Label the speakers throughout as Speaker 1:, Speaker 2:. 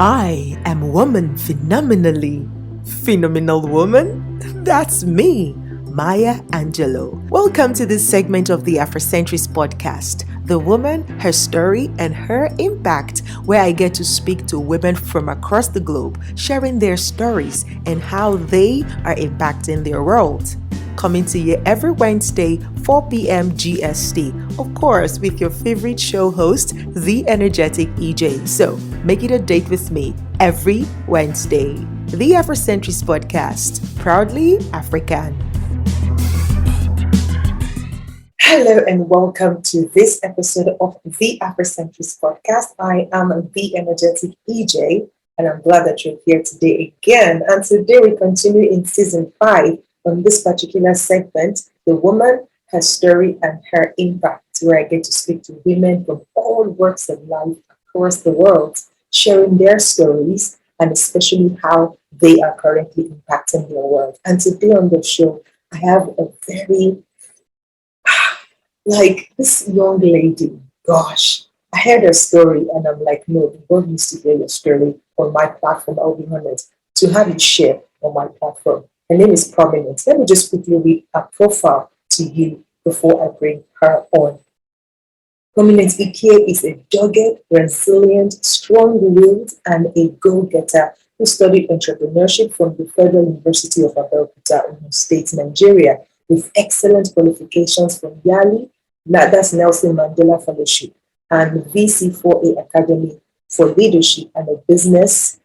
Speaker 1: I am a woman phenomenally. Phenomenal woman? That's me, Maya Angelou. Welcome to this segment of the Afrocentrist Podcast, The Woman, Her Story, and Her Impact, where I get to speak to women from across the globe, sharing their stories and how they are impacting their world. Coming to you every Wednesday, 4 p.m. GST. Of course, with your favorite show host, the energetic EJ. So, make it a date with me every Wednesday. The Afrocentrist Podcast, proudly African. Hello and welcome to this episode of the Afrocentrist Podcast. I am the energetic EJ, and I'm glad that you're here today again. And today we continue in season 5 on this particular segment, The Woman, Her Story, and Her Impact, where I get to speak to women from all walks of life across the world, sharing their stories and especially how they are currently impacting their world. And today on the show, I have a very, this young lady. Gosh, I heard her story and I'm like, no, the world needs to hear your story on my platform. I'll be honest, to have it shared on my platform. Her name is Prominent. Let me just quickly read her profile to you before I bring her on. Prominent Ikie is a dogged, resilient, strong-willed, and a go-getter who studied entrepreneurship from the Federal University of Abeokuta, Ogun State, Nigeria, with excellent qualifications from YALI, that's Nelson Mandela Fellowship, and VC4A Academy for Leadership and Business,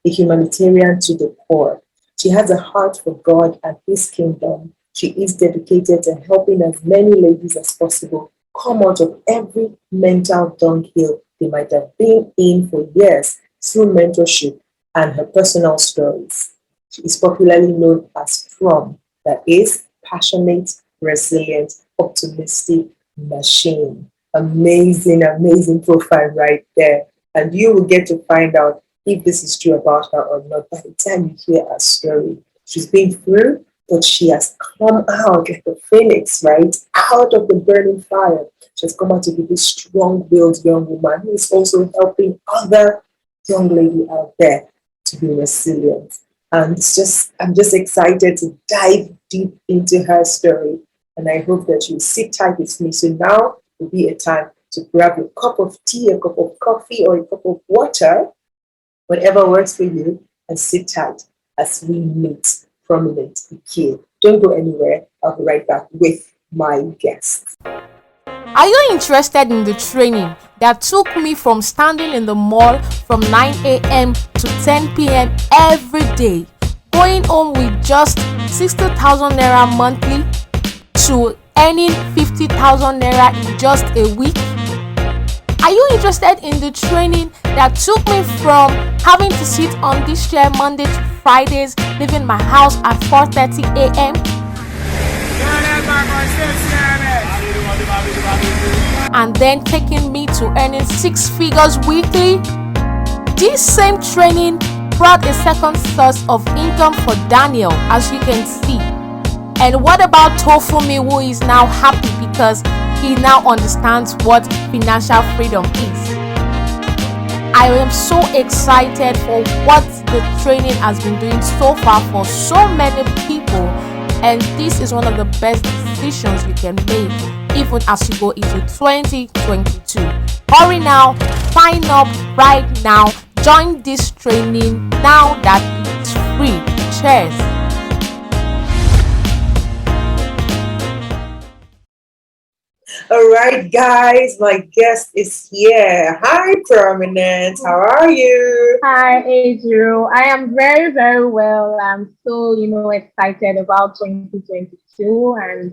Speaker 1: a humanitarian to the core. She has a heart for God and His kingdom. She is dedicated to helping as many ladies as possible come out of every mental dunghill they might have been in for years through mentorship and her personal stories. She is popularly known as PROM, that is passionate, resilient, optimistic machine. Amazing profile right there. And you will get to find out if this is true about her or not by the time you hear her story. She's been through, but she has come out like a phoenix, right? Out of the burning fire. She has come out to be this strong-willed young woman who is also helping other young ladies out there to be resilient. And I'm just excited to dive deep into her story. And I hope that you sit tight with me. So now will be a time to grab a cup of tea, a cup of coffee, or a cup of water, whatever works for you, and sit tight as we meet Prominent Ikie. Don't go anywhere. I'll be right back with my guest.
Speaker 2: Are you interested in the training that took me from standing in the mall from 9 a.m. to 10 p.m. every day, going home with just 60,000 naira monthly to earning 50,000 naira in just a week? Are you interested in the training that took me from having to sit on this chair Monday to Fridays, leaving my house at 4:30 a.m.? And then taking me to earning 6 figures weekly? This same training brought a second source of income for Daniel, as you can see. And what about Tofumi, who is now happy because he now understands what financial freedom is? I am so excited for what the training has been doing so far for so many people, and this is one of the best decisions you can make even as you go into 2022. Hurry now, sign up right now, join this training now that it's free. Cheers.
Speaker 1: All right, guys, my guest is here. Hi, Prominent. How are you?
Speaker 3: Hi, Adriel. I am very, very well. I'm so, excited about 2022, and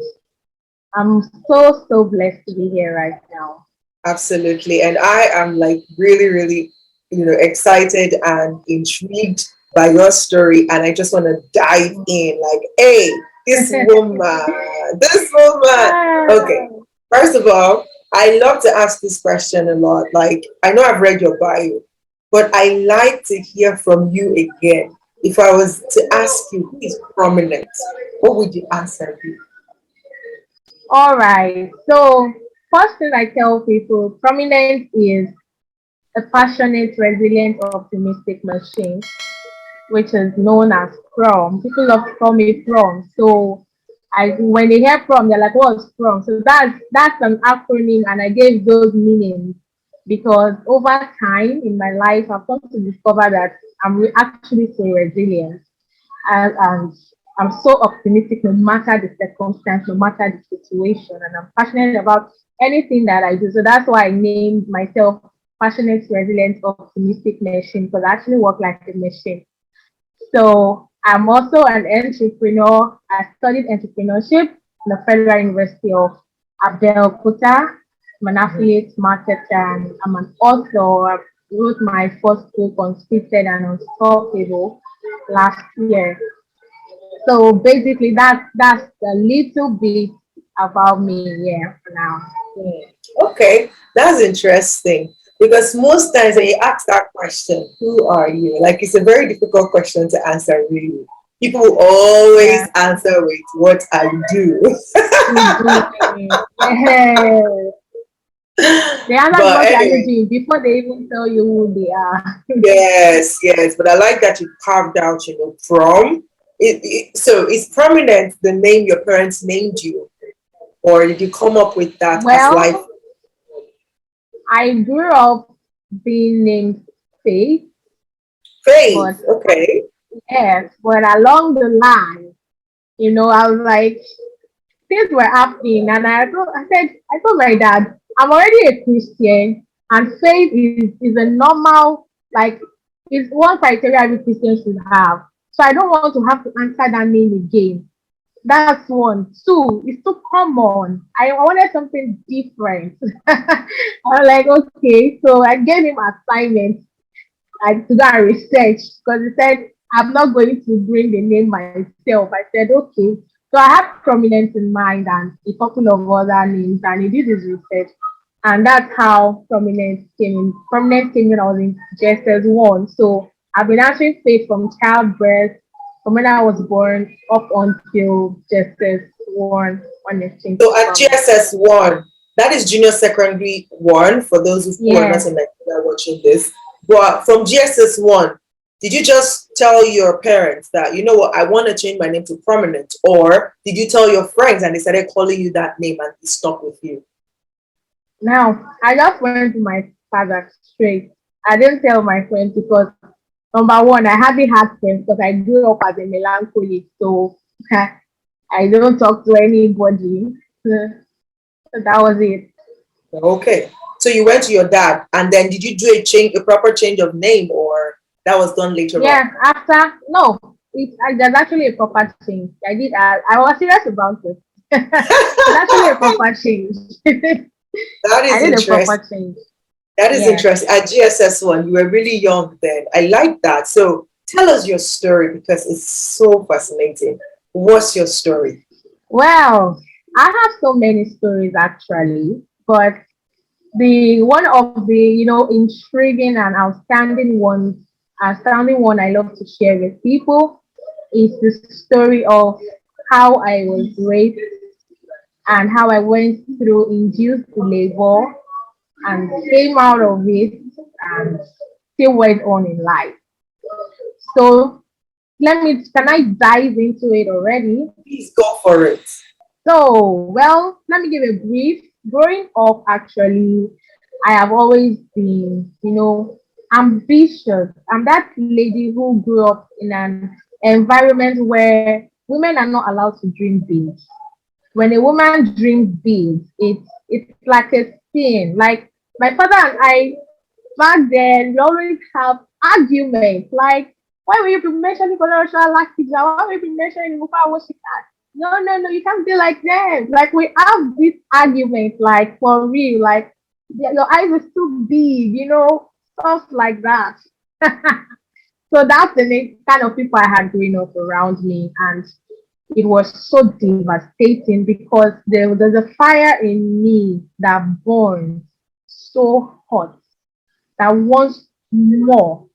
Speaker 3: I'm so blessed to be here right now.
Speaker 1: Absolutely. And I am really, excited and intrigued by your story. And I just want to dive in hey, this woman. Okay. First of all, I love to ask this question a lot. I know I've read your bio, but I like to hear from you again. If I was to ask you who is Prominent, what would you answer me?
Speaker 3: All right. So first thing I tell people, Prominent is a passionate, resilient, optimistic machine, which is known as PROM. People love to call me PROM. So when they hear PROM, they're like, "What's PROM?" So that's an acronym, and I gave those meanings because over time in my life, I've come to discover that actually so resilient, and I'm so optimistic no matter the circumstance, no matter the situation, and I'm passionate about anything that I do. So that's why I named myself Passionate, Resilient, Optimistic Machine, because I actually work like a machine. So I'm also an entrepreneur. I studied entrepreneurship in the Federal University of Abeokuta. I'm an affiliate marketer and I'm an author. I wrote my first book, Unscripted and Unstoppable, last year. So basically, that's a little bit about me, yeah, for now.
Speaker 1: Okay, that's interesting because most times when you ask that question, who are you? Like it's a very difficult question to answer, really. People will always
Speaker 3: Yeah.
Speaker 1: answer with what I do.
Speaker 3: Yeah. They answer
Speaker 1: But
Speaker 3: what they are
Speaker 1: anyway,
Speaker 3: doing before they even tell you who they are.
Speaker 1: yes, yes. But I like that you carved out, from so is Prominent the name your parents named you, or did you come up with that as life?
Speaker 3: Well, I grew up being named Faith,
Speaker 1: Faith.
Speaker 3: but
Speaker 1: Okay.
Speaker 3: yes, but along the line, I was like, things were happening, and I told my dad, I'm already a Christian, and faith is a normal, like, it's one criteria every Christian should have. So I don't want to have to answer that name again. That's one. Two, it's too common. I wanted something different. I was like, okay, so I gave him assignment to go and research because he said, I'm not going to bring the name myself. I said, okay. So I have Prominent in mind and a couple of other names, and he did his research. And that's how Prominent came in. Prominent came when I was in JSS1. So I've been answering faith from childbirth, from when I was born up until JSS1 when it changed
Speaker 1: So
Speaker 3: to
Speaker 1: at
Speaker 3: Prominent.
Speaker 1: GSS one, that is junior secondary one for those who are not
Speaker 3: Yeah.
Speaker 1: in Nigeria watching this. But from GSS one, did you just tell your parents that what, I want to change my name to Prominent, or did you tell your friends and they started calling you that name and it stuck with you?
Speaker 3: Now, I just went to my father straight. I didn't tell my friends because number one, I hardly had friends because I grew up as a melancholic, so I don't talk to anybody. So that was it.
Speaker 1: Okay. So you went to your dad, and then did you do a proper change of name, or that was done later on?
Speaker 3: Yeah, after no, there's actually a proper change. I was serious about it. It's actually a proper change.
Speaker 1: That
Speaker 3: I
Speaker 1: is
Speaker 3: did a
Speaker 1: interesting.
Speaker 3: proper change.
Speaker 1: That is
Speaker 3: Yeah.
Speaker 1: interesting. At GSS one, you were really young then. I like that. So tell us your story because it's so fascinating. What's your story?
Speaker 3: Well, I have so many stories actually, but the one of the intriguing and outstanding one I love to share with people is the story of how I was raped and how I went through induced labor and came out of it and still went on in life. So can I dive into it already?
Speaker 1: Please go for it.
Speaker 3: So, well, let me give a brief. Growing up, actually, I have always been, ambitious. I'm that lady who grew up in an environment where women are not allowed to dream big. When a woman dreams big, it's like a sin. Like my father and I back then, we always have arguments. Like, why will you be mentioning Colorado Lucky? Why will you be mentioning Mufa Washington? No, no, no, you can't be like them. Like we have this argument, like for real, like your eyes are too big, stuff like that. So that's the kind of people I had growing up around me, and it was so devastating because there's a fire in me that burns so hot that wants more.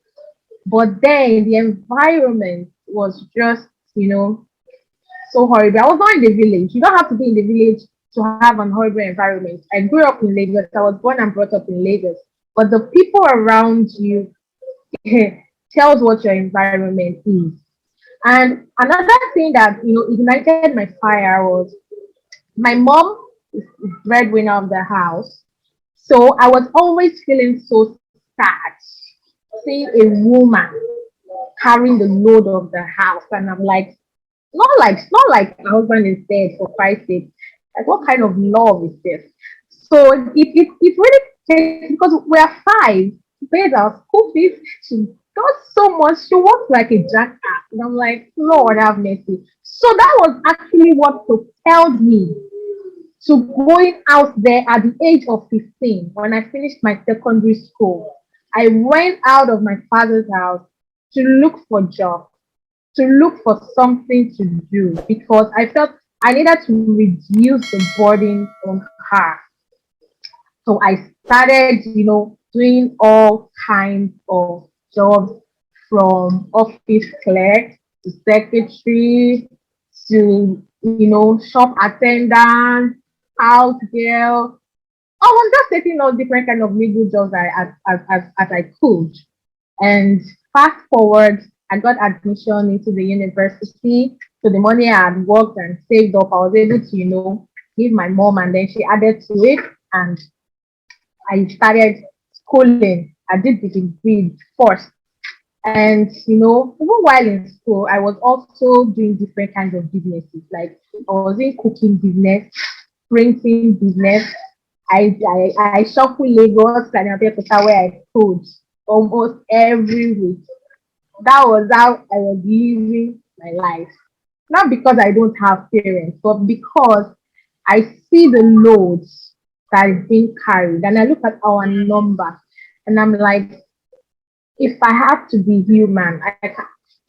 Speaker 3: But then the environment was just, so horrible. I was not in the village. You don't have to be in the village to have an horrible environment. I grew up in Lagos. I was born and brought up in Lagos. but the people around you tells what your environment is. And another thing that ignited my fire was my mom is breadwinner of the house. So I was always feeling so sad seeing a woman carrying the load of the house. And I'm like, not like my husband is dead for Christ's sake. Like what kind of love is this? So it really takes because we're five, she pays our school fees, she does so much, she works like a jackass. And I'm like, Lord have mercy. So that was actually what propelled me to going out there at the age of 15 when I finished my secondary school. I went out of my father's house to look for jobs, to look for something to do because I felt I needed to reduce the burden on her. So I started, doing all kinds of jobs from office clerk to secretary to, shop attendant, house girl. I was just taking all different kind of legal jobs as I could. And fast forward, I got admission into the university. So the money I had worked and saved up, I was able to, give my mom, and then she added to it. And I started schooling. I did the degree first. And, even while in school, I was also doing different kinds of businesses. Like I was in cooking business, printing business. I shuffle Lagos and Abeokuta where I could almost every week. That was how I was living my life. Not because I don't have parents, but because I see the loads that is being carried. And I look at our number and I'm like, if I have to be human, I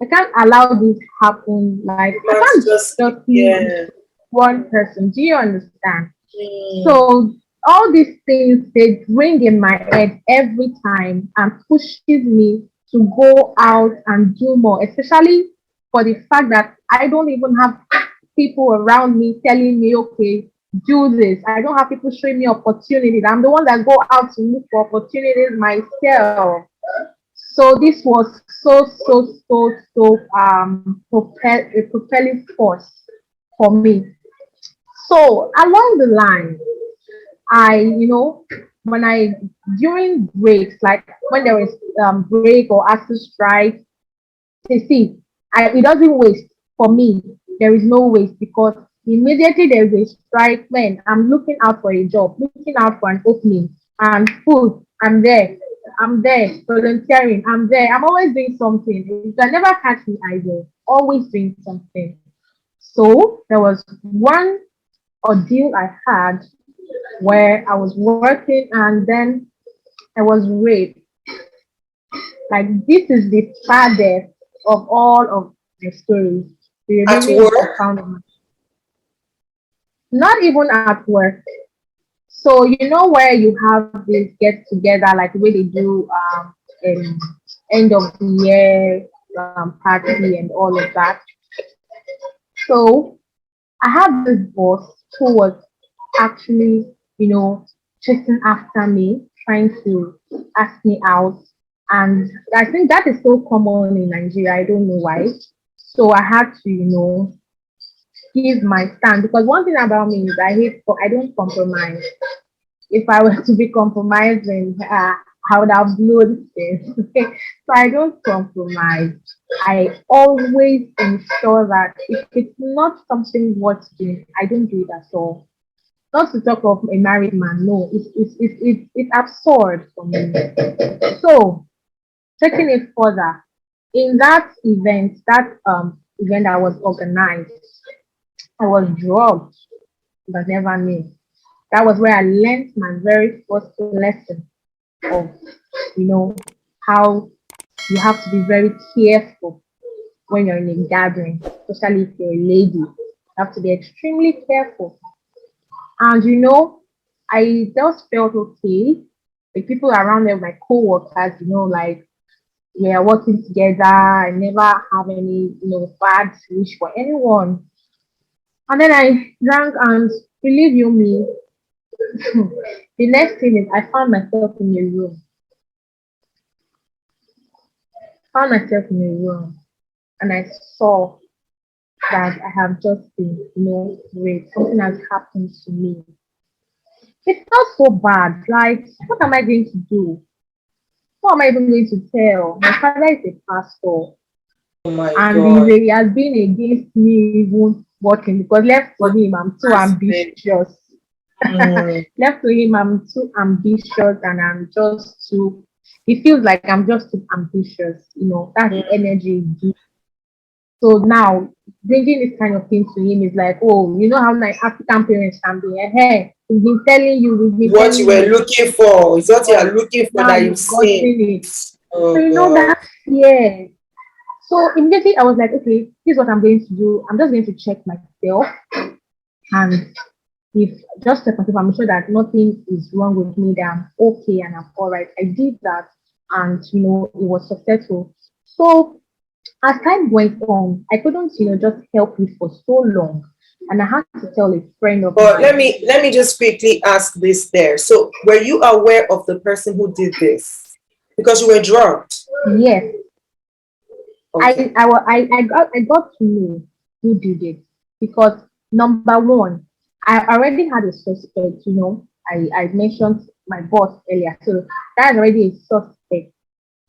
Speaker 3: can't allow this happen. Like I
Speaker 1: That's
Speaker 3: can't
Speaker 1: just,
Speaker 3: just be
Speaker 1: yeah.
Speaker 3: one person. Do you understand?
Speaker 1: Mm.
Speaker 3: So all these things they ring in my head every time and pushes me to go out and do more, especially for the fact that I don't even have people around me telling me, okay, do this. I don't have people showing me opportunities. I'm the one that go out to look for opportunities myself. So this was a propelling force for me. So along the line, I, when I during breaks, like when there is break or after strike, you see, it doesn't waste for me. There is no waste because immediately there is a strike when I'm looking out for a job, looking out for an opening and food. I'm there. I'm there volunteering. I'm there. I'm always doing something. You can never catch me idle. Always doing something. So there was one ordeal I had where I was working and then I was raped. Like this is the saddest of all of my stories. The
Speaker 1: At
Speaker 3: remaining is the
Speaker 1: work?
Speaker 3: sound of my not even at work. So where you have this get together like the way they do in end of the year party and all of that. So I had this boss who was actually, chasing after me, trying to ask me out. And I think that is so common in Nigeria. I don't know why. So I had to, give my stand because one thing about me is I don't compromise. If I were to be compromising, I would have blown this. So I don't compromise. I always ensure that if it's not something worth doing, I don't do it at all. Not to talk of a married man, no, it's absurd for me. So taking it further, in that event that was organized, I was drugged, but never knew. That was where I learned my very first lesson of, how you have to be very careful when you're in a gathering, especially if you're a lady. You have to be extremely careful. And I just felt okay. The people around there, my co-workers, like we are working together. I never have any, bad wish for anyone. And then I drank and believe you me, the next thing is I found myself in a room. found myself in a room and I saw that I have just been, raped. Something has happened to me. It felt so bad. Like, what am I going to do? What am I even going to tell? My father is a pastor,
Speaker 1: Oh my
Speaker 3: and
Speaker 1: God.
Speaker 3: he has been against me even working because left to
Speaker 1: What
Speaker 3: him, I'm too
Speaker 1: has been?
Speaker 3: ambitious.
Speaker 1: Mm,
Speaker 3: Left to him, I'm too ambitious, and I'm just too. It feels like I'm just too ambitious. That's the
Speaker 1: mm.
Speaker 3: energy. He gives. So now bringing this kind of thing to him is like, oh, you know how my African parents can be. Hey, we've been telling you, we've been
Speaker 1: What you
Speaker 3: telling
Speaker 1: were
Speaker 3: you.
Speaker 1: looking for is what you
Speaker 3: Oh,
Speaker 1: are looking for
Speaker 3: now
Speaker 1: that you've
Speaker 3: you've gotten
Speaker 1: seen.
Speaker 3: it. So
Speaker 1: Oh God.
Speaker 3: that fear. So immediately I was like, okay, here's what I'm going to do. I'm just going to check myself, and if just check myself, I'm sure that nothing is wrong with me, that I'm okay and I'm all right. I did that, and it was successful. So as time went on, I couldn't, just help it for so long. And I had to tell a friend of
Speaker 1: But let
Speaker 3: mine.
Speaker 1: me let me just quickly ask this there. So were you aware of the person who did this? Because you were drugged.
Speaker 3: Yes,
Speaker 1: Okay.
Speaker 3: I got to know who did it because number one, I already had a suspect. I mentioned my boss earlier, so that's already a suspect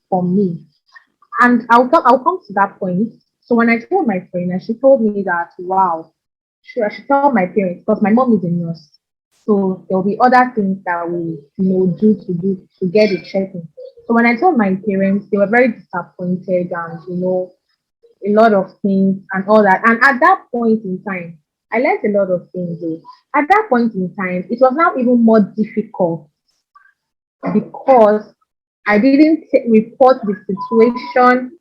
Speaker 3: for me. And I'll come to that point. So when I told my friend, and she told me that, wow, I should tell my parents because my mom is a nurse. So there'll be other things that we, do to get it checking. So when I told my parents, they were very disappointed, and a lot of things and all that. And at that point in time, I learned a lot of things though. At that point in time, it was now even more difficult because I didn't report the situation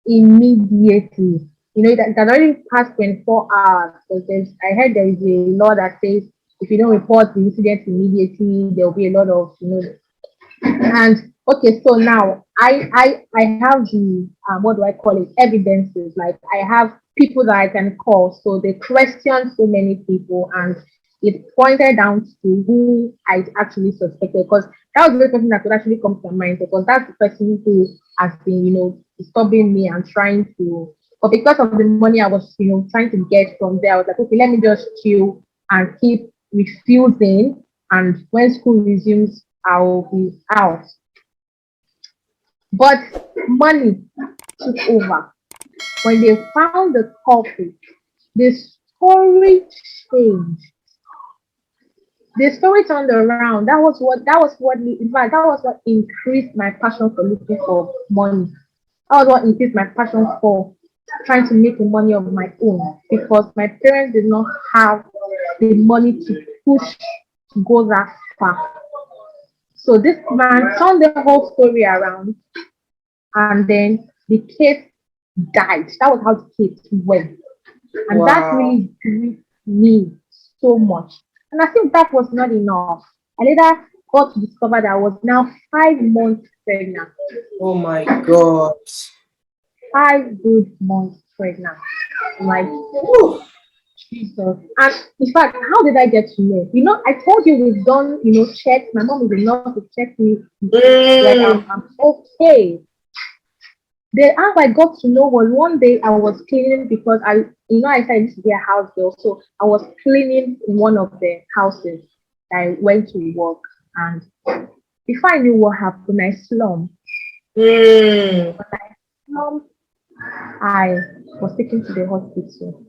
Speaker 3: immediately. That already passed 24 hours. Because I heard there is a law that says if you don't report the incident immediately, there will be a lot of, and okay, so now I have the what do I call it, evidences. Like I have people that I can call. So they questioned so many people, and it pointed down to who I actually suspected, because that was the person that could actually come to my mind, because that's the person who has been, disturbing me and trying to. But because of the money I was, trying to get from there, I was like, okay, let me just chill and keep refusing. And when school resumes, I'll be out. But money took over. When they found the culprit, the story changed. The story turned around. In fact, that was what increased my passion for looking for money. That was what increased my passion for trying to make the money of my own, because my parents did not have the money to push to go that far. So this man turned the whole story around, and then the case died. That was how the case went. And that
Speaker 1: Wow.
Speaker 3: really grieved me so much. And I think that was not enough. I later got to discover that I was now 5 months pregnant.
Speaker 1: Oh my God.
Speaker 3: 5 good months pregnant. I'm like,
Speaker 1: Whew.
Speaker 3: Jesus. And in fact, how did I get to know? I told you we've done, checks. My mom is enough to check me. Like
Speaker 1: Mm.
Speaker 3: I'm okay. How I got to know was one day I was cleaning, because I said I used to be a house girl. So I was cleaning in one of the houses. I went to work, and before I knew what happened, I slumped.
Speaker 1: Mm.
Speaker 3: Slumped, I was taken to the hospital.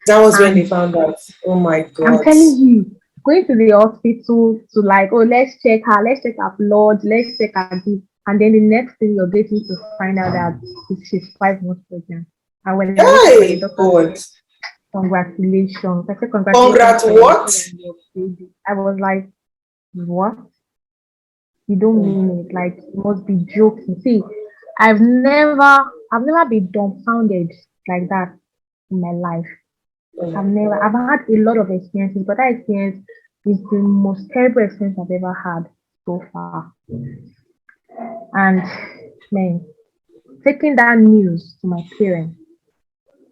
Speaker 1: That was when they
Speaker 3: And
Speaker 1: found out. Oh my
Speaker 3: I'm
Speaker 1: God.
Speaker 3: telling you, going to the hospital to like, oh, let's check her blood, let's check her this. And then the next thing you're getting to find out that she's 5 months pregnant. And when I woke up and the
Speaker 1: Hey
Speaker 3: doctor
Speaker 1: God.
Speaker 3: said, congratulations. I said, congratulations
Speaker 1: Congrats
Speaker 3: for your
Speaker 1: what?
Speaker 3: husband and your baby. I was like, what? You don't mean it. Like, you must be joking. See, I've never been dumbfounded like that in my life.
Speaker 1: Oh my God.
Speaker 3: I've had a lot of experiences, but that experience is the most terrible experience I've ever had so far. And man, taking that news to my parents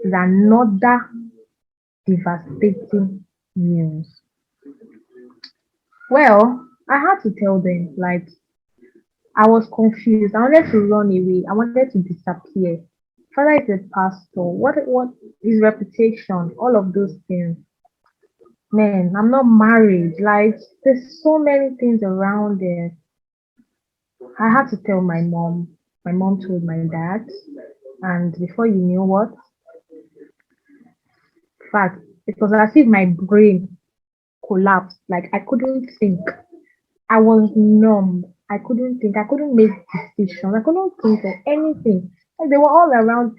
Speaker 3: is another devastating news. Well, I had to tell them, like, I was confused. I wanted to run away. I wanted to disappear. Father is a pastor. What is reputation? All of those things. Man, I'm not married. Like there's so many things around it. I had to tell my mom. My mom told my dad. And before you knew what, in fact, it was as if my brain collapsed. Like I couldn't think. I was numb. I couldn't think. I couldn't make decisions. I couldn't think of anything. And they were all around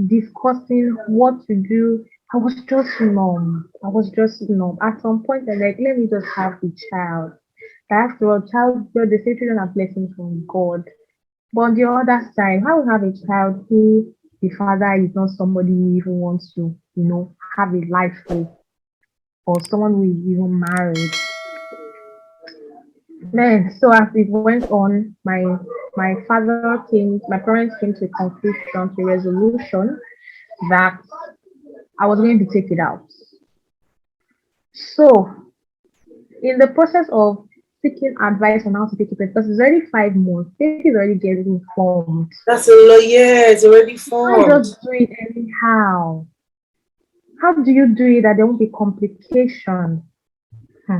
Speaker 3: discussing what to do. I was just numb. I was just numb. At some point, I like, let me just have the child. After all, child, they say children are blessings from God. But on the other side, how we have a child who the father is not somebody who even wants to, have a life with, or someone who is even married. Man, so as it went on, my parents came to a conclusion, to a resolution that I was going to take it out. So, in the process of seeking advice on how to take it, because it's already 5 months, baby is already getting formed.
Speaker 1: That's a lot. Yeah, it's already
Speaker 3: You
Speaker 1: formed.
Speaker 3: can't just do it anyhow. How do you do it that there won't be complication? Hmm.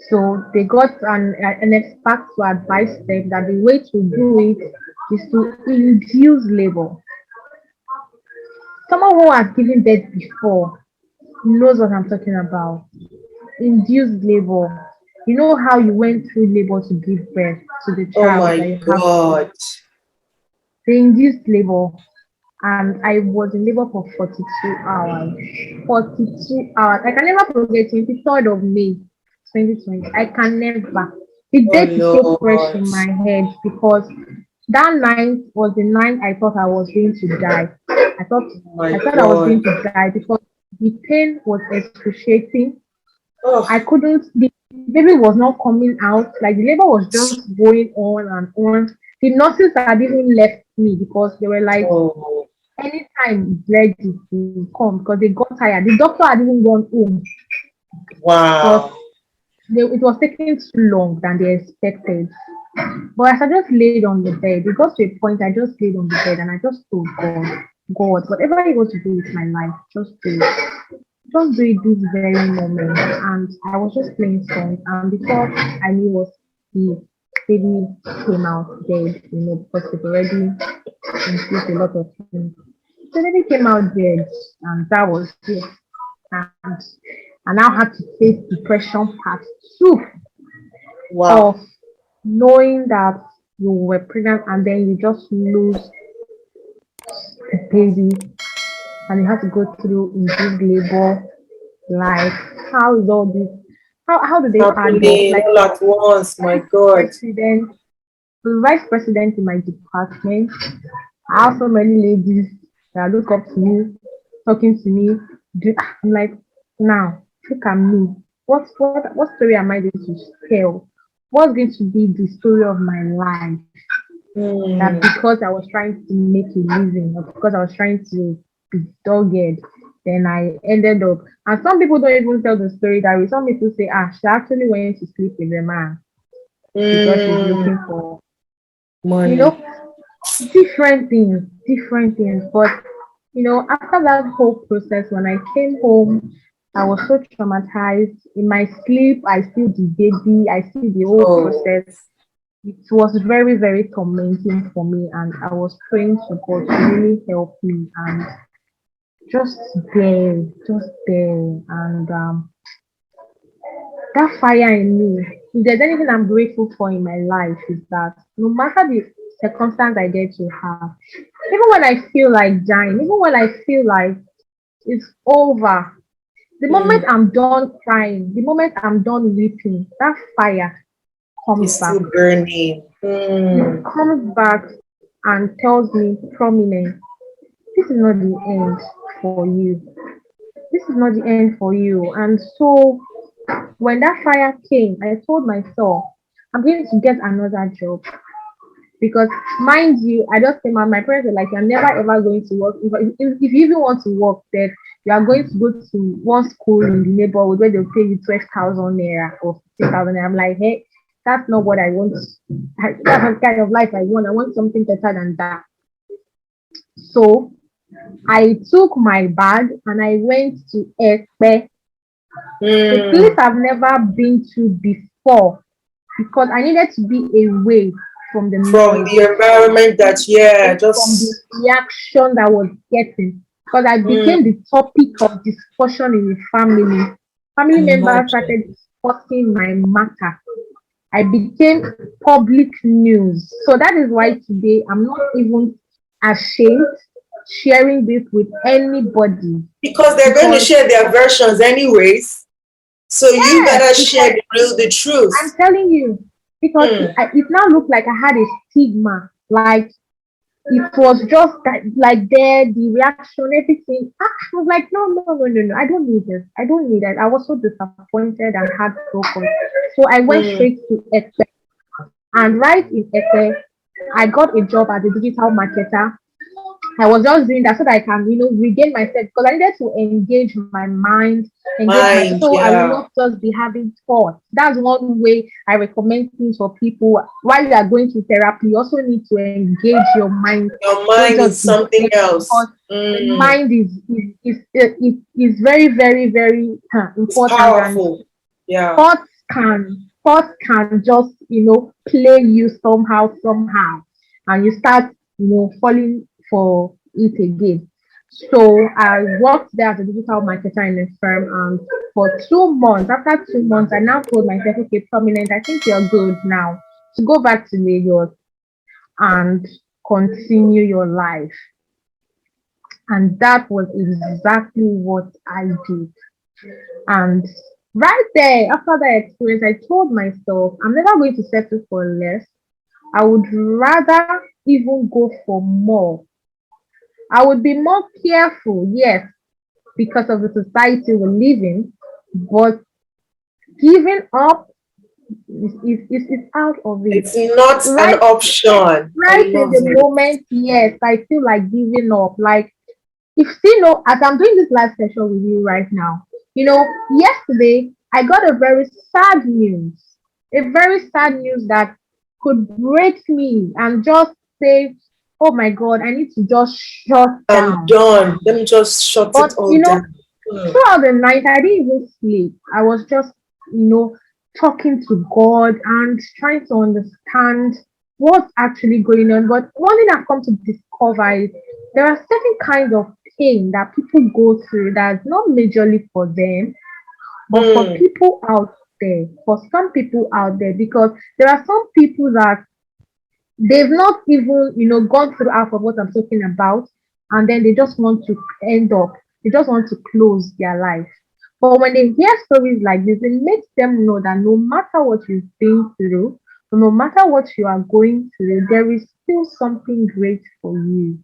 Speaker 3: So they got an expert to advise them that the way to do it is to induce labor. Someone who has given birth before knows what I'm talking about. Induced labor. You know how you went through labor to give birth to the
Speaker 1: Oh
Speaker 3: child that
Speaker 1: my
Speaker 3: you have.
Speaker 1: God.
Speaker 3: The induced labor, and I was in labor for 42 hours. 42 hours. I can never forget 23rd of May 2020. I can never. The
Speaker 1: Oh
Speaker 3: date is so fresh
Speaker 1: Lord.
Speaker 3: in my head because that night was the night I thought I was going to die. I thought
Speaker 1: Oh my
Speaker 3: I thought I was going
Speaker 1: God.
Speaker 3: to die because the pain was excruciating. I
Speaker 1: Oh,
Speaker 3: couldn't, the baby was not coming out. Like the labor was just going on and on. The nurses had even left me because they were like,
Speaker 1: oh,
Speaker 3: anytime it's ready to come because they got tired. The doctor had even gone home because
Speaker 1: wow.
Speaker 3: it was taking too long than they expected. But as I just laid on the bed, it got to a point I just laid on the bed and I just told God, whatever you want to do with my life, just do it. Just do it this very moment. And I was just playing songs, and before I knew what the baby came out dead, because they've already infused a lot of things. The baby came out dead, and that was it. And I now had to face depression part two
Speaker 1: Wow.
Speaker 3: of knowing that you were pregnant and then you just lose the baby and you have to go through induced labor. Like, how is all this? How do they add up?
Speaker 1: Happening
Speaker 3: Like,
Speaker 1: all at once. My
Speaker 3: vice
Speaker 1: God.
Speaker 3: president, the vice president in my department. I have so many ladies that look up to me, talking to me. I'm like, now look at me. What story am I going to tell? What's going to be the story of my life? That
Speaker 1: Hmm.
Speaker 3: because I was trying to make a living, or because I was trying to be dogged, then I ended up. And some people don't even tell the story that way. Some people say, she actually went to sleep with a man because she's
Speaker 1: Hmm.
Speaker 3: looking for, you
Speaker 1: Money.
Speaker 3: know, different things. But after that whole process, when I came home, I was so traumatized. In my sleep, I see the baby, I see the whole
Speaker 1: Oh,
Speaker 3: process. It was very, very tormenting for me, and I was praying to God to really help me and just there. And that fire in me, if there's anything I'm grateful for in my life, is that no matter the circumstance I get to have, even when I feel like dying, even when I feel like it's over, the
Speaker 1: hmm.
Speaker 3: moment I'm done crying, the moment I'm done weeping, that fire comes
Speaker 1: It's
Speaker 3: back.
Speaker 1: still burning.
Speaker 3: It
Speaker 1: Hmm.
Speaker 3: comes back and tells me, Prominent, this is not the end for you. This is not the end for you. And so when that fire came, I told myself, I'm going to get another job. Because mind you, I just came out, my parents were like, you're never ever going to work. If you even want to work, then you are going to go to one school in the neighborhood where they'll pay you 12,000 naira or 50,000 naira. I'm like, hey, That's not what I want. That's the kind of life I want. I want something better than that. So I took my bag and I went to Epe, a place
Speaker 1: Mm.
Speaker 3: I've never been to before because I needed to be away from the
Speaker 1: From
Speaker 3: noise,
Speaker 1: the environment that, yeah,
Speaker 3: from the
Speaker 1: just
Speaker 3: reaction that I was getting. Because I became
Speaker 1: mm,
Speaker 3: the topic of discussion in the family. Family members
Speaker 1: imagine.
Speaker 3: started discussing my matter. I became public news. So that is why today I'm not even ashamed sharing this with anybody
Speaker 1: Because they're going to
Speaker 3: because
Speaker 1: share their versions anyways. So you
Speaker 3: yes,
Speaker 1: better share
Speaker 3: because
Speaker 1: the
Speaker 3: I'm
Speaker 1: truth.
Speaker 3: telling you, because
Speaker 1: Mm.
Speaker 3: it now looked like I had a stigma, like it was just that, like there, the reaction, everything. I was like, no, no, no, no, no, I don't need this. I don't need it. I was so disappointed and heartbroken. So I went
Speaker 1: Mm.
Speaker 3: straight to Epe. And right in Epe, I got a job as a digital marketer. I was just doing that so that I can, regain myself because I needed to engage my mind, engage my
Speaker 1: Mind,
Speaker 3: so I will
Speaker 1: yeah.
Speaker 3: not just be having thoughts. That's one way I recommend things for people. While you are going to therapy, you also need to engage your mind.
Speaker 1: Your
Speaker 3: Don't
Speaker 1: mind
Speaker 3: just
Speaker 1: is
Speaker 3: be
Speaker 1: something
Speaker 3: there because
Speaker 1: else.
Speaker 3: the
Speaker 1: Mm.
Speaker 3: mind is very, very, very
Speaker 1: It's
Speaker 3: important, and
Speaker 1: powerful. Yeah.
Speaker 3: thoughts can just play you somehow, and you start falling for it again. So I worked there as a digital marketer in a firm, and for 2 months, after 2 months, I now told myself, okay, Prominent, I think you're good now to go back to Lagos and continue your life. And that was exactly what I did. And right there, after that experience, I told myself, I'm never going to settle for less. I would rather even go for more. I would be more careful, yes, because of the society we live in, but giving up is out of it.
Speaker 1: It's not an
Speaker 3: Right,
Speaker 1: option. I
Speaker 3: right in
Speaker 1: love
Speaker 3: the
Speaker 1: it.
Speaker 3: moment, yes, I feel like giving up. Like, if you know, as I'm doing this live session with you right now, yesterday I got a very sad news, that could break me and just say, oh my God, I need to just shut
Speaker 1: I'm
Speaker 3: down.
Speaker 1: done. Let me just shut it
Speaker 3: But,
Speaker 1: all down. Mm.
Speaker 3: throughout the night, I didn't even sleep. I was just, talking to God and trying to understand what's actually going on. But one thing I've come to discover is there are certain kinds of pain that people go through that's not majorly for them, but for
Speaker 1: Mm.
Speaker 3: people out there, for some people out there, because there are some people that they've not even, gone through half of what I'm talking about, and then they just want to they just want to close their life. But when they hear stories like this, it makes them know that no matter what you've been through, no matter what you are going through, there is still something great for you.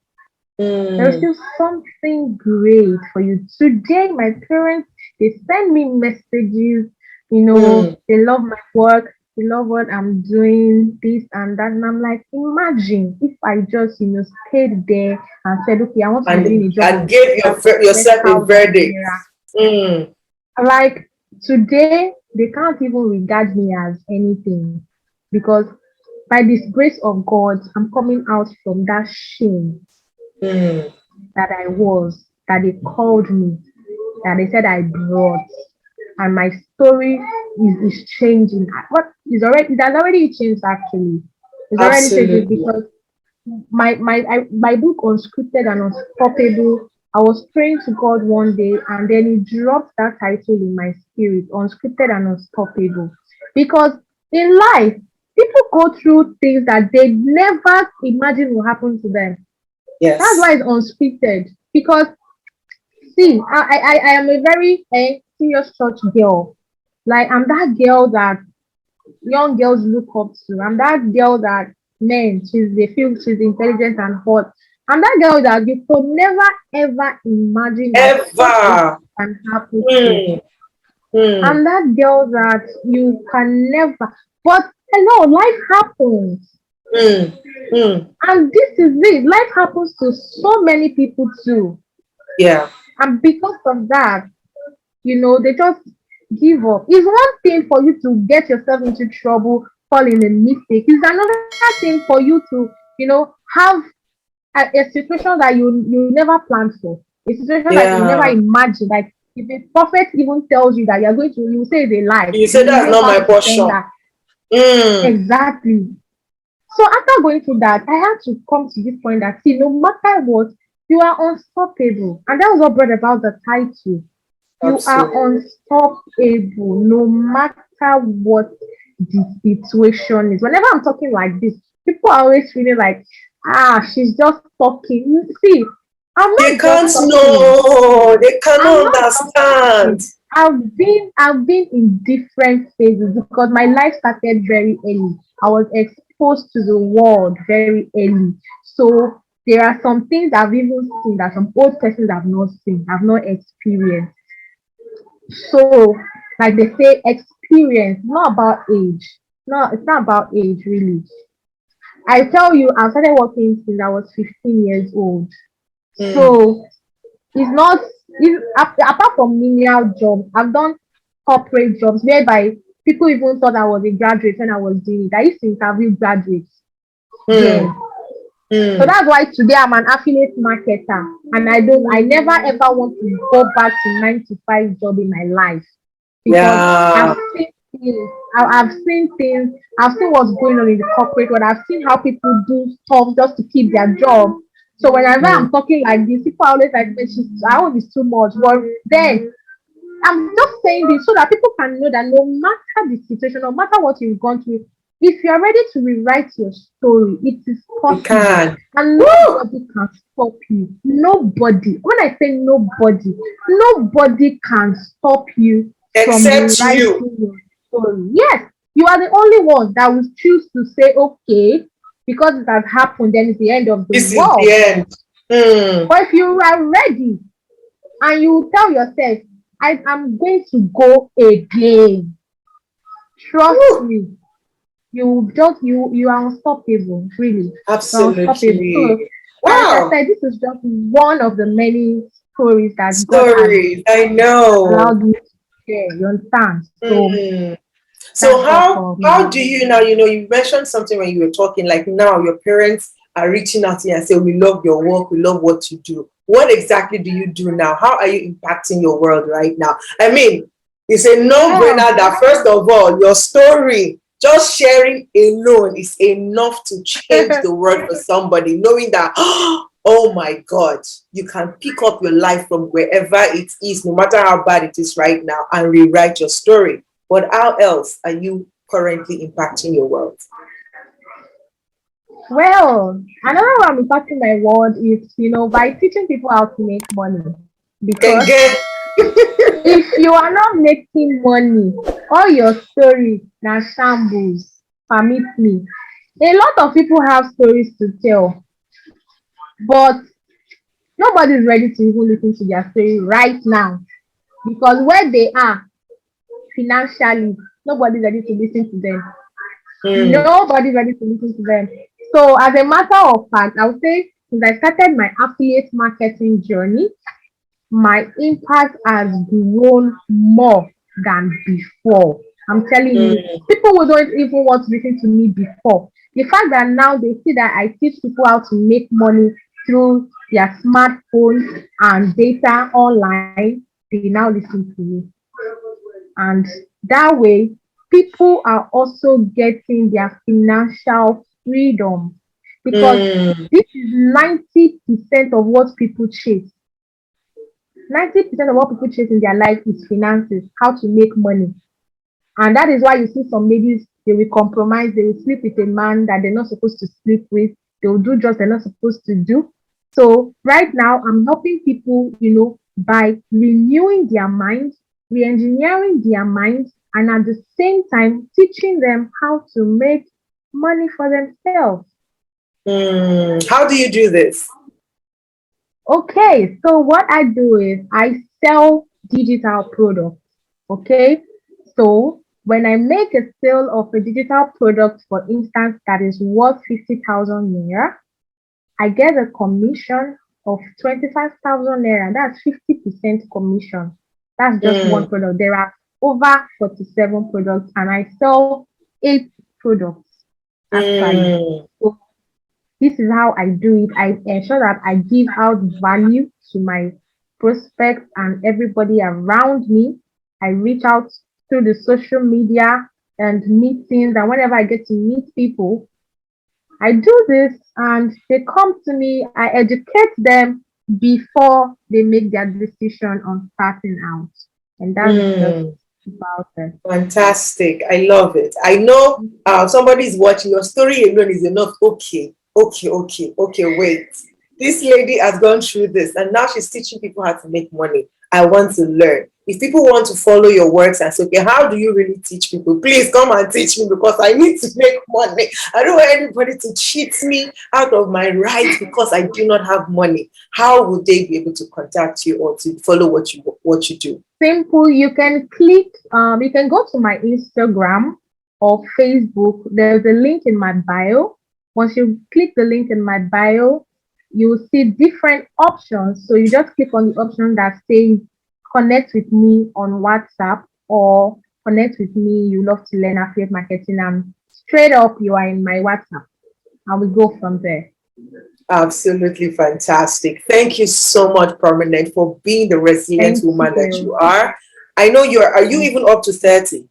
Speaker 3: There is
Speaker 1: Mm.
Speaker 3: still something great for you. Today, my parents, they send me messages,
Speaker 1: Mm.
Speaker 3: they love my work, they love what I'm doing, this and that. And I'm like, imagine if I just, stayed there and said, okay, I want to be doing a job
Speaker 1: And
Speaker 3: of
Speaker 1: give
Speaker 3: for
Speaker 1: yourself a
Speaker 3: 100,000
Speaker 1: verdict.
Speaker 3: naira.
Speaker 1: Mm.
Speaker 3: Like today, they can't even regard me as anything because by this grace of God, I'm coming out from that shame
Speaker 1: Mm.
Speaker 3: that I was, that they called me, that they said I brought, and my story is changing. It has already changed actually. It's already changing
Speaker 1: Absolutely.
Speaker 3: because my book Unscripted and Unstoppable. I was praying to God one day, and then He dropped that title in my spirit, Unscripted and Unstoppable, because in life people go through things that they never imagine will happen to them. That's
Speaker 1: Yes.
Speaker 3: why it's unscripted. Because see, I am a very serious church girl. Like I'm that girl that young girls look up to. I'm that girl that men they feel she's intelligent and hot. I'm that girl that you could never ever imagine that such a thing
Speaker 1: Ever.
Speaker 3: can happen to.
Speaker 1: Mm. Mm.
Speaker 3: I'm that girl that you can never. But hello, life happens.
Speaker 1: Mm. Mm.
Speaker 3: And this is it. Life happens to so many people too.
Speaker 1: Yeah.
Speaker 3: And because of that, they just give up. It's one thing for you to get yourself into trouble fall in a mistake. It's another thing for you to, have a situation that you never planned for, a situation that you never
Speaker 1: Yeah.
Speaker 3: imagined. Like if a prophet even tells you that you're going to, you say it's a lie.
Speaker 1: You
Speaker 3: You
Speaker 1: say
Speaker 3: will
Speaker 1: that's not
Speaker 3: never
Speaker 1: my
Speaker 3: pretend
Speaker 1: portion.
Speaker 3: that.
Speaker 1: Mm.
Speaker 3: Exactly. So after going through that, I had to come to this point that see, no matter what, you are unstoppable. And that was what brought about the title. You are
Speaker 1: Absolutely.
Speaker 3: unstoppable no matter what the situation is. Whenever I'm talking like this, people are always feeling like, she's just talking. See, I'm
Speaker 1: They
Speaker 3: not
Speaker 1: can't
Speaker 3: just talking.
Speaker 1: know. They
Speaker 3: I'm
Speaker 1: cannot
Speaker 3: not just
Speaker 1: understand.
Speaker 3: talking. I've been in different phases because my life started very early. I was exposed to the world very early. So there are some things I've even seen that some old persons have not seen, have not experienced. So, like they say, experience, not about age. No, it's not about age, really. I tell you, I started working since I was 15 years old.
Speaker 1: Mm.
Speaker 3: So, it's not, apart from menial jobs, I've done corporate jobs whereby people even thought I was a graduate when I was doing it. I used to interview graduates. Yeah.
Speaker 1: Mm.
Speaker 3: So
Speaker 1: Mm.
Speaker 3: that's why today I'm an affiliate marketer, and I never ever want to go back to 9 to 5 job in my life because I've
Speaker 1: Yeah.
Speaker 3: seen things, I've seen things, I've seen what's going on in the corporate world. I've seen how people do stuff just to keep their job. So whenever
Speaker 1: Mm.
Speaker 3: I'm talking like this, people are always like, "Man, I want this too much." But then I'm just saying this so that people can know that no matter the situation, no matter what you've gone through, if you're ready to rewrite your story, it is
Speaker 1: You
Speaker 3: possible.
Speaker 1: can.
Speaker 3: And
Speaker 1: Woo!
Speaker 3: nobody can stop you. Nobody. When I say nobody, nobody can stop you from
Speaker 1: Except
Speaker 3: rewriting
Speaker 1: you.
Speaker 3: your story. Yes, you are the only one that will choose to say, okay, because it has happened, then it's the end of the
Speaker 1: This is the
Speaker 3: world.
Speaker 1: end. Mm.
Speaker 3: But if you are ready and you tell yourself, I'm going to go again. Trust
Speaker 1: Woo!
Speaker 3: me, you are unstoppable, really. You're unstoppable. So
Speaker 1: Absolutely.
Speaker 3: like I
Speaker 1: Wow.
Speaker 3: said, this is just one of the many stories that God has
Speaker 1: Stories. I know.
Speaker 3: allowed me to share. You understand? So
Speaker 1: Mm. So
Speaker 3: that's just
Speaker 1: how
Speaker 3: for me.
Speaker 1: how do you now, you mentioned something when you were talking, like now your parents are reaching out to you and say, we love your work, we love what you do. What exactly do you do now? How are you impacting your world right now? I mean, it's a
Speaker 3: Well,
Speaker 1: no-brainer that first of all, your story, just sharing alone is enough to change the world for somebody, knowing that, oh my God, you can pick up your life from wherever it is, no matter how bad it is right now, and rewrite your story. But how else are you currently impacting your world?
Speaker 3: well, another one I'm impacting my world is, by teaching people how to make money. Because
Speaker 1: Again,
Speaker 3: if you are not making money, all your story na shambles. Permit me. A lot of people have stories to tell, but nobody is ready to even listen to their story right now because where they are financially, nobody's ready to listen to them.
Speaker 1: mm,
Speaker 3: Nobody's ready to listen to them. So, as a matter of fact, I would say since I started my affiliate marketing journey, my impact has grown more than before. I'm telling you,
Speaker 1: mm,
Speaker 3: people who don't even want to listen to me before. The fact that now they see that I teach people how to make money through their smartphones and data online, they now listen to me. And that way, people are also getting their financial freedom because
Speaker 1: mm,
Speaker 3: this is 90% of what people chase. 90% of what people chase in their life is finances, how to make money. And that is why you see some ladies, they will compromise, they will sleep with a man that they're not supposed to sleep with, they will do just they're not supposed to do. So right now, I'm helping people, by renewing their minds, re-engineering their minds, and at the same time teaching them how to make money for themselves.
Speaker 1: mm. How do you do this?
Speaker 3: Okay, so what I do is I sell digital products. Okay, so when I make a sale of a digital product, for instance, that is worth 50,000 naira, I get a commission of 25,000 naira. That's 50% commission. That's just one
Speaker 1: Mm,
Speaker 3: product. There are over 47 products, and I sell eight products actually.
Speaker 1: Mm.
Speaker 3: So this is how I do it. I ensure that I give out value to my prospects and everybody around me. I reach out through the social media and meetings, and whenever I get to meet people, I do this and they come to me. I educate them before they make their decision on starting out. And that's just
Speaker 1: Mm.
Speaker 3: about it.
Speaker 1: Fantastic. I love it. I know somebody is watching. Your story alone is enough. Okay. Wait. This lady has gone through this and now she's teaching people how to make money. I want to learn. If people want to follow your works and say, okay, how do you really teach people? Please come and teach me because I need to make money. I don't want anybody to cheat me out of my rights because I do not have money. How would they be able to contact you or to follow what you do?
Speaker 3: Simple. You can click, you can go to my Instagram or Facebook. There's a link in my bio. Once you click the link in my bio, you will see different options. So you just click on the option that says connect with me on WhatsApp or connect with me. You love to learn affiliate marketing, and straight up you are in my WhatsApp. And we go from there.
Speaker 1: Absolutely fantastic. Thank you so much, Prominent, for being the resilient
Speaker 3: Thank
Speaker 1: woman that you
Speaker 3: you.
Speaker 1: are. I know are you even up to 30?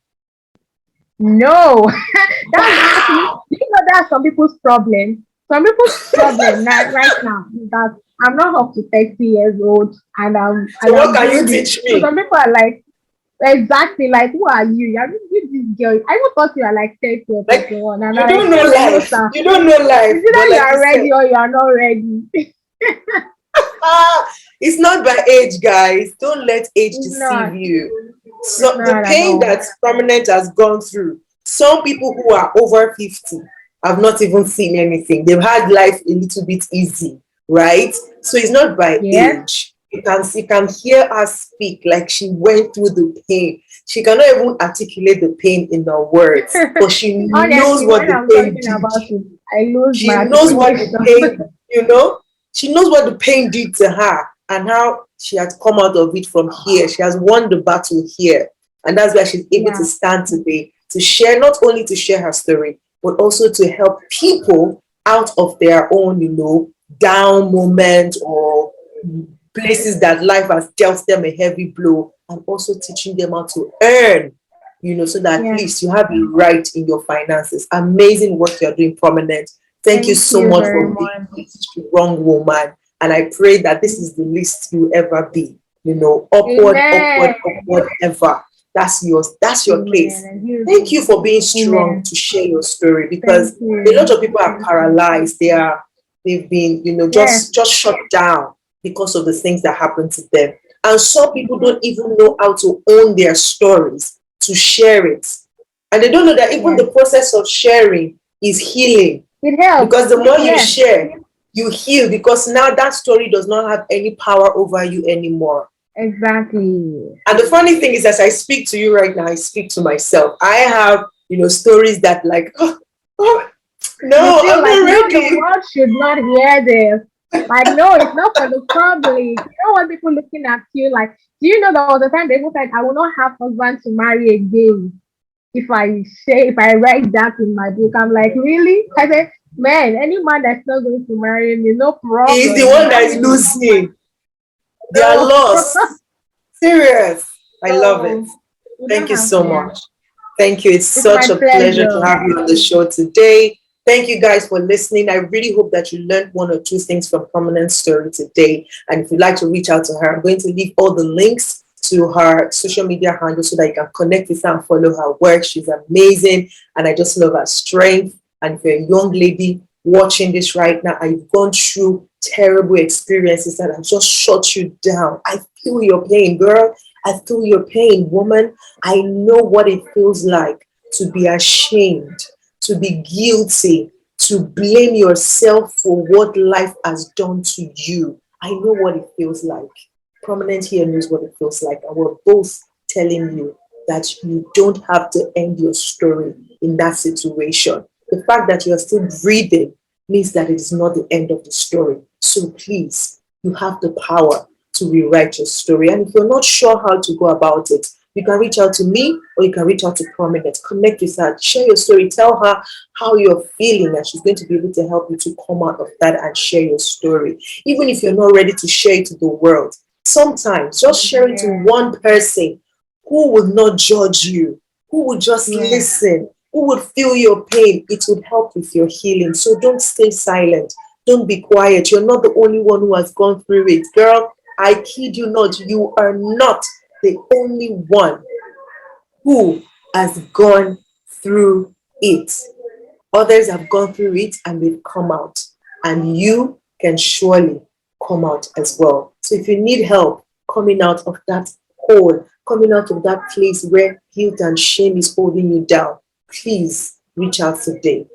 Speaker 3: No, that's actually,
Speaker 1: Wow.
Speaker 3: that's some people's problem. Some people's problem now, right now, is that I'm not up to 30 years old and
Speaker 1: So what
Speaker 3: I'm
Speaker 1: can you
Speaker 3: building.
Speaker 1: teach
Speaker 3: So
Speaker 1: me?
Speaker 3: some people are like, exactly, like, who are you? I mean, this girl. I even thought you are like 30 or
Speaker 1: Like
Speaker 3: 31. And
Speaker 1: you
Speaker 3: I'm like,
Speaker 1: don't know
Speaker 3: hello,
Speaker 1: life.
Speaker 3: sir.
Speaker 1: You don't know life.
Speaker 3: Is
Speaker 1: But
Speaker 3: either you
Speaker 1: like you
Speaker 3: are
Speaker 1: said,
Speaker 3: ready or you are not ready.
Speaker 1: it's not by age, guys. Don't let age
Speaker 3: It's
Speaker 1: deceive
Speaker 3: not.
Speaker 1: you.
Speaker 3: It's
Speaker 1: So the
Speaker 3: not at
Speaker 1: pain
Speaker 3: all.
Speaker 1: that Prominent has gone through, some people who are over 50 have not even seen anything. They've had life a little bit easy, right? So it's not by
Speaker 3: Yes.
Speaker 1: age. You can hear her speak like she went through the pain. She cannot even articulate the pain in her words, but she knows
Speaker 3: Honestly,
Speaker 1: what
Speaker 3: when
Speaker 1: the
Speaker 3: I'm
Speaker 1: pain
Speaker 3: talking
Speaker 1: did.
Speaker 3: about it, I lose
Speaker 1: She
Speaker 3: my
Speaker 1: knows what the
Speaker 3: articulation.
Speaker 1: pain, she knows what the pain did to her and how she has come out of it from here. She has won the battle here. And that's why she's able to
Speaker 3: Yeah.
Speaker 1: stand today to share, not only to share her story, but also to help people out of their own, down moment or places that life has dealt them a heavy blow, and also teaching them how to earn, so that at
Speaker 3: Yeah.
Speaker 1: least you have it right in your finances. Amazing work you're doing, Prominent. Thank you
Speaker 3: Thank
Speaker 1: so
Speaker 3: you
Speaker 1: much
Speaker 3: very
Speaker 1: for being
Speaker 3: much.
Speaker 1: a strong woman. And I pray that this is the least you ever be,
Speaker 3: Amen.
Speaker 1: upward ever. That's your
Speaker 3: Amen.
Speaker 1: case.
Speaker 3: And you
Speaker 1: Thank
Speaker 3: too.
Speaker 1: you for being strong
Speaker 3: Amen.
Speaker 1: to share your story,
Speaker 3: Thank
Speaker 1: because a lot
Speaker 3: you.
Speaker 1: of people are paralyzed. They've been,
Speaker 3: Yes.
Speaker 1: just shut down because of the things that happen to them. And some people don't even know how to own their stories, to share it. And they don't know that even
Speaker 3: Yes.
Speaker 1: the process of sharing is healing.
Speaker 3: It helps.
Speaker 1: Because the more you
Speaker 3: Yes.
Speaker 1: share, you heal, because now that story does not have any power over you anymore.
Speaker 3: Exactly.
Speaker 1: And the funny thing is, as I speak to you right now, I speak to myself. I have, stories that like, oh,
Speaker 3: You
Speaker 1: no,
Speaker 3: feel
Speaker 1: I'm
Speaker 3: like,
Speaker 1: not
Speaker 3: no, the
Speaker 1: ready.
Speaker 3: world should not hear this. Like, no, it's not for the public. You don't want people looking at you like, do you know there was a time people said, I will not have husband to marry again if I write that in my book. I'm like, really? I said, man, any man that's not going to marry me, no
Speaker 1: He's the
Speaker 3: problem. You
Speaker 1: one that
Speaker 3: don't
Speaker 1: is
Speaker 3: need to come and
Speaker 1: losing. They are
Speaker 3: no.
Speaker 1: lost. Serious. I love it.
Speaker 3: So we
Speaker 1: Thank
Speaker 3: don't
Speaker 1: you
Speaker 3: have
Speaker 1: so
Speaker 3: yeah.
Speaker 1: much. Thank you. It's
Speaker 3: It's my
Speaker 1: such a pleasure to
Speaker 3: pleasure.
Speaker 1: have you on the show today. Thank you guys for listening. I really hope that you learned one or two things from Prominent's story today. And if you'd like to reach out to her, I'm going to leave all the links to her social media handles so that you can connect with her and follow her work. She's amazing. And I just love her strength. And if you're a young lady watching this right now and you've gone through terrible experiences that have just shut you down, I feel your pain, girl. I feel your pain, woman. I know what it feels like to be ashamed, to be guilty, to blame yourself for what life has done to you. I know what it feels like. Prominent here knows what it feels like. And we're both telling you that you don't have to end your story in that situation. The fact that you're still breathing means that it is not the end of the story. So please, you have the power to rewrite your story. And if you're not sure how to go about it, You can reach out to me or you can reach out to Prominent. Connect with her, share your story, tell her how you're feeling, and she's going to be able to help you to come out of that and share your story. Even if you're not ready to share it to the world, sometimes just sharing to one person who would not judge you, who would just listen, who would feel your pain, it would help with your healing. So don't stay silent. Don't be quiet. You're not the only one who has gone through it. Girl, I kid you not, you are not the only one who has gone through it. Others have gone through it and they've come out. And you can surely come out as well. So if you need help coming out of that hole, coming out of that place where guilt and shame is holding you down, please reach out today.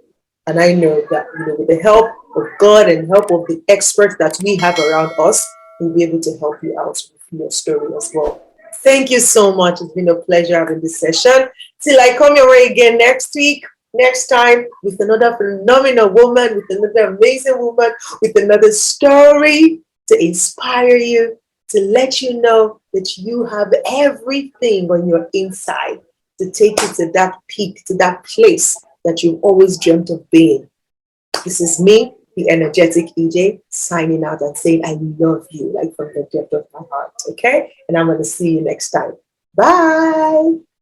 Speaker 1: And I know that with the help of God and help of the experts that we have around us, we'll be able to help you out with your story as well. Thank you so much. It's been a pleasure having this session. Till I come your way again next week, next time, with another phenomenal woman, with another amazing woman, with another story to inspire you, to let you know that you have everything on your inside to take you to that peak, to that place that you've always dreamt of being. This is me, the energetic EJ, signing out and saying I love you, like from the depth of my heart, okay? And I'm going to see you next time. Bye.